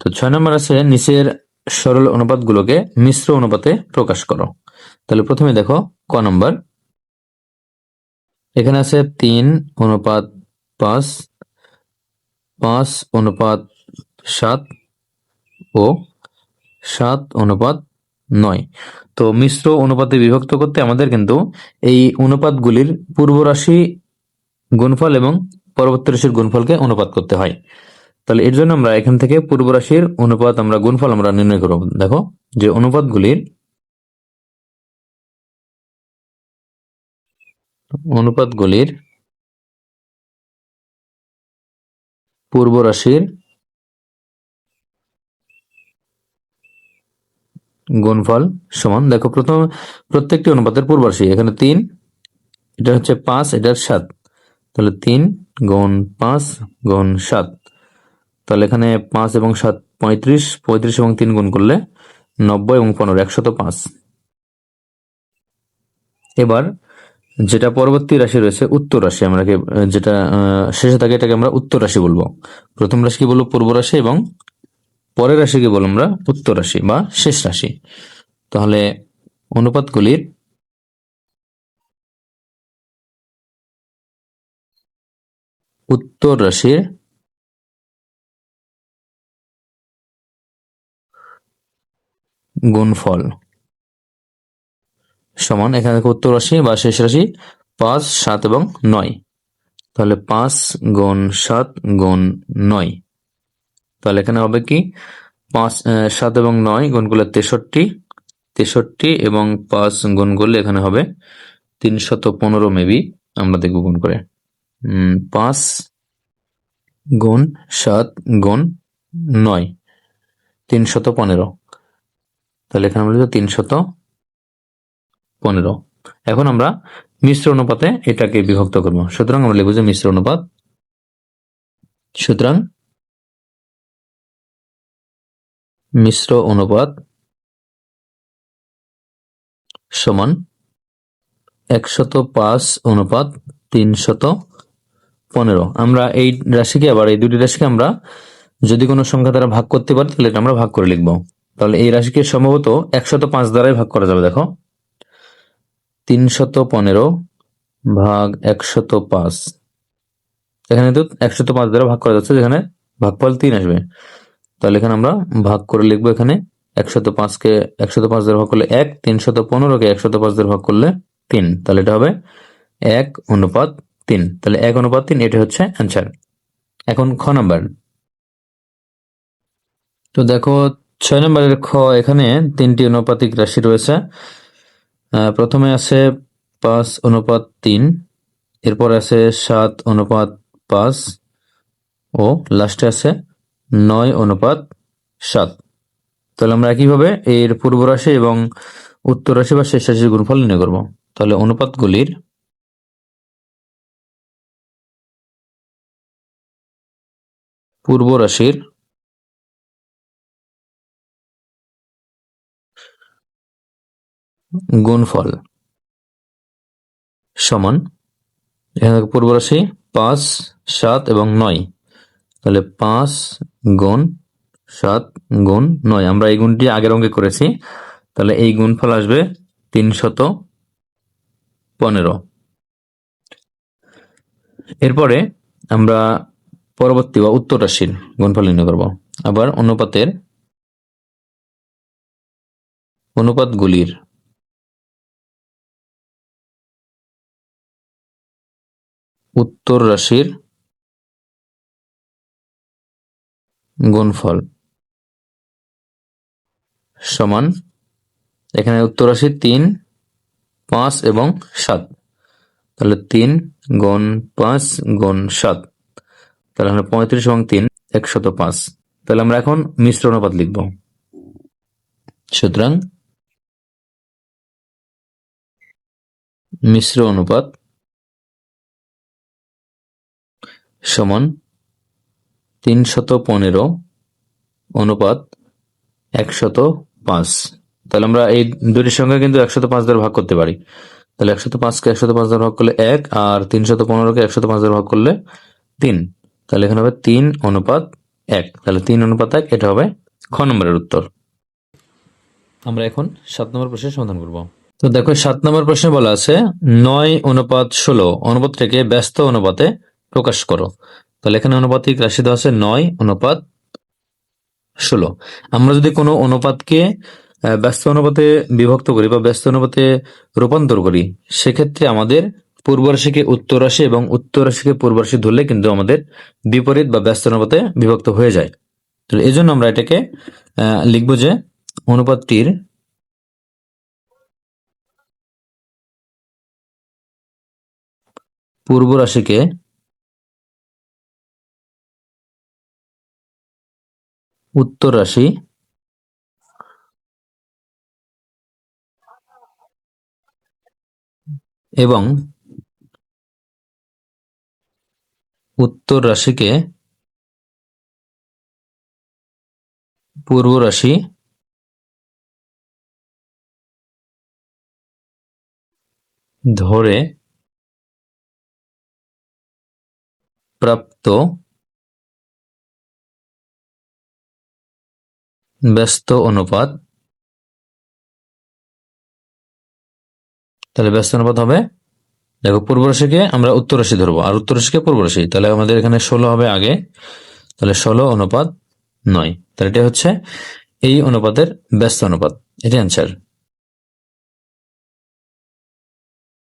তো 6 নম্বর আছে নিচের সরল অনুপাতগুলোকে মিশ্র অনুপাতে প্রকাশ করো। তাহলে প্রথমে দেখো ক নম্বর, এখানে আছে 3:5, 5:7 ও 7:9। তো মিশ্র অনুপাতে বিভক্ত করতে আমাদের কিন্তু এই অনুপাতগুলির পূর্ব রাশি গুণফল এবং পরবর্তী রাশির গুণফলকে অনুপাত করতে হয়। তাহলে এর জন্য আমরা এখান থেকে পূর্ব রাশির অনুপাত আমরা গুণফল আমরা নির্ণয় করব। দেখো যে অনুপাতগুলির পূর্ব রাশির গুণফল সমান, দেখো প্রথম প্রত্যেকটি অনুপাতের পূর্ব রাশি, এখানে 3, এটা হচ্ছে 5, এটার 7, তাহলে 3 গুণ 5 গুণ 7, তাহলে এখানে 5 এবং 7 35, 35 এবং 3 গুণ করলে 90 এবং 15 105। এবার যেটা পরবর্তী রাশি রয়েছে উত্তর রাশি, আমরা যেটা শেষে থাকে এটাকে আমরা উত্তর রাশি বলবো। প্রথম রাশিকে বলবো পূর্ব রাশি এবং পরের রাশিকে বলবো আমরা উত্তর রাশি বা শেষ রাশি। তাহলে অনুপাতগুলির উত্তর রাশির গুণফল সমান, এখানে উত্তর রাশি বা শেষ রাশি 5, 7 এবং 9, তাহলে 5 গুণ 7 গুণ 9, তাহলে এখানে হবে কি 5, 7 এবং 9 গুণ করলে 63 এবং 5 গুণ করলে এখানে হবে 315 মেবি, আমরা দেখবো গুণ করে। 5 গুণ 7 গুণ 9 315, তাহলে এখানে বলছে 315। এখন আমরা মিশ্র অনুপাতে এটাকে বিভক্ত করব, সুতরাং আমরা লিখব যে মিশ্র অনুপাত। সুতরাং মিশ্র অনুপাত সমান 105:315। আমরা এই রাশিকে আবার এই দুটি রাশিকে আমরা যদি কোনো সংখ্যা দ্বারা ভাগ করতে পারি তাহলে এটা আমরা ভাগ করে লিখবো। তাহলে এই রাশিকে সম্ভবত 105 দ্বারাই ভাগ করা যাবে। দেখো 315 ভাগ 105, এখানে তো 105 দ্বারা ভাগ করা যাচ্ছে, যেখানে ভাগফল 3 আসবে। তাহলে এখানে আমরা ভাগ করে লিখবো, এখানে 105কে 105 দ্বারা ভাগ করলে 1, 315কে 105 দ্বারা ভাগ করলে 3, তাহলে এটা হবে 1:3। তাহলে 1:3, এটা হচ্ছে অ্যান্সার। এখন খ নাম্বার, তো দেখো 6 নম্বরের খ, এখানে 3টি অনুপাতিক রাশি রয়েছে। প্রথমে আছে 5:3, এরপর আছে 7:5 ও লাস্টে আছে 9:7। তাহলে আমরা একইভাবে এর পূর্ব রাশি এবং উত্তর রাশি বা শেষ রাশির গুণফল নির্ণয় করব। তাহলে অনুপাতগুলির পূর্ব রাশির গুণফল সমান, এখানে পূর্ব রাশি 5, 7 এবং 9, তাহলে 5 গুণ 7 গুণ 9, আমরা এই গুণটি আগের অঙ্কে করেছি, তাহলে এই গুণফল আসবে 315। এরপরে আমরা পরবর্তী বা উত্তর রাশির গুণফল নির্ণয় করব। আবার অনুপাতগুলির উত্তর রাশির গুণফল সমান, এখানে উত্তর রাশি 3, 5 এবং 7, তাহলে 3 গুণ 5 গুণ 7, তাহলে আমরা 35 এবং 3 105। তাহলে আমরা এখন মিশ্র অনুপাত লিখব। সুতরাং মিশ্র অনুপাত সমান 315 অনুপাত 105। তাহলে আমরা এই দুটির সংখ্যা কিন্তু 105 দ্বারা ভাগ করতে পারি। তাহলে 105কে 105 দ্বারা ভাগ করলে 1, আর 315কে 105 দ্বারা ভাগ করলে 3, তাহলে এখানে হবে 3:1। 1, তাহলে 3:1, এটা হবে খ নম্বরের উত্তর। আমরা এখন 7 নম্বর প্রশ্নের সমাধান করব। তো দেখো 7 নম্বর প্রশ্নে বলা আছে 9:16 অনুপাতটাকে ব্যস্ত অনুপাতে প্রকাশ করো। তাহলে এখানে অনুপাতিক রাশি দেওয়া আছে 9:16। আমরা যদি কোনো অনুপাতকে ব্যস্ত অনুপাতে বিভক্ত করি বা ব্যস্ত অনুপাতে রূপান্তর করি, সেক্ষেত্রে আমাদের পূর্ব রাশিকে উত্তর রাশি এবং উত্তর রাশিকে পূর্ব রাশি ধরলে কিন্তু আমাদের বিপরীত বা ব্যস্ত অনুপাতে বিভক্ত হয়ে যায়। তো এই জন্য আমরা এটাকে লিখবো যে অনুপাতটির পূর্ব রাশিকে উত্তর রাশি এবং উত্তর রাশিকে পূর্ব রাশি ধরে প্রাপ্ত ব্যস্ত অনুপাত। তাহলে ব্যস্ত অনুপাত হবে, দেখো পূর্ব রাশিকে আমরা উত্তর রাশি ধরবো আর উত্তর রাশিকে পূর্ব রাশি, তাহলে আমাদের এখানে 16 হবে আগে, তাহলে 16:9। তাহলে এটা হচ্ছে এই অনুপাতের ব্যস্ত অনুপাত, এটা অ্যান্সার।